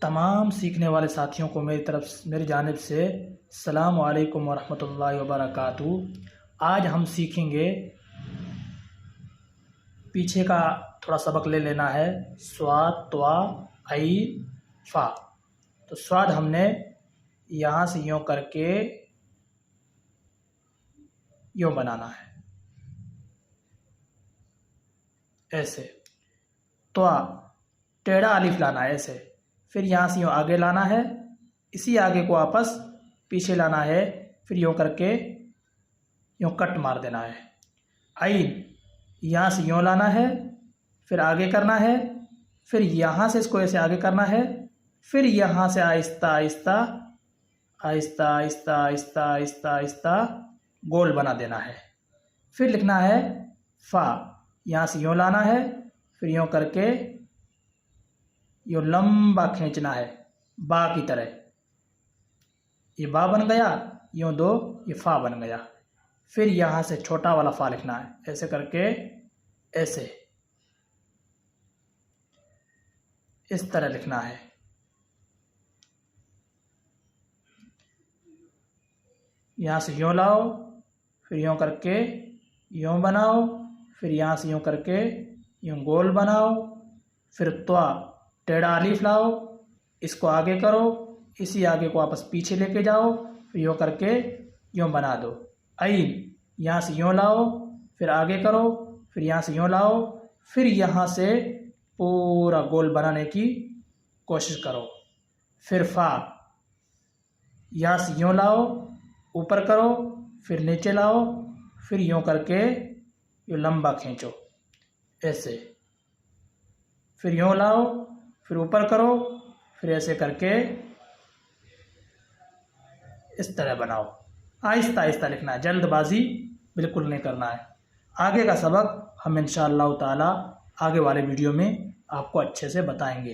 तमाम सीखने वाले साथियों को मेरी जानिब से अस्सलामु अलैकुम वरहमतुल्लाहि वबरकातुहू। आज हम सीखेंगे, पीछे का थोड़ा सबक ले लेना है। स्वाद, त्वा, ऐन, फा। तो स्वाद हमने यहाँ से यूँ करके यूँ बनाना है, ऐसे। त्वा टेढ़ा अलिफ लाना है, ऐसे। फिर यहाँ से यूँ आगे लाना है, इसी आगे को वापस पीछे लाना है, फिर यूँ करके यूँ कट मार देना है। ऐन यहाँ से यूँ लाना है, फिर आगे करना है, फिर यहाँ से इसको ऐसे आगे करना है, फिर यहाँ से आहिस्ता आहिस्ता आहिस्ता आहिस्ता आहिस्ता आहिस्ता आहिस्ता गोल बना देना है। फिर लिखना है फा। यहाँ से यूँ लाना है, फिर यूँ करके यूँ लंबा खींचना है, बा की तरह। ये बा बन गया, यूँ दो, ये फा बन गया। फिर यहाँ से छोटा वाला फा लिखना है, ऐसे करके, ऐसे, इस तरह लिखना है। यहाँ से यूँ लाओ, फिर यूँ करके यूँ बनाओ, फिर यहाँ से यूँ करके यूँ गोल बनाओ। फिर त्वा टेढ़ा अलिफ लाओ, इसको आगे करो, इसी आगे को वापस पीछे लेके जाओ, फिर यूँ करके यूँ बना दो। ऐन यहाँ से यूँ लाओ, फिर आगे करो, फिर यहाँ से यूँ लाओ, फिर यहाँ से पूरा गोल बनाने की कोशिश करो। फिर फा, यहाँ से यूँ लाओ, ऊपर करो, फिर नीचे लाओ, फिर यूँ करके यूँ लंबा खींचो, ऐसे। फिर यूँ लाओ, फिर ऊपर करो, फिर ऐसे करके इस तरह बनाओ। आहिस्ता आहिस्ता लिखना है, जल्दबाजी बिल्कुल नहीं करना है। आगे का सबक हम इंशाअल्लाह ताला आगे वाले वीडियो में आपको अच्छे से बताएंगे।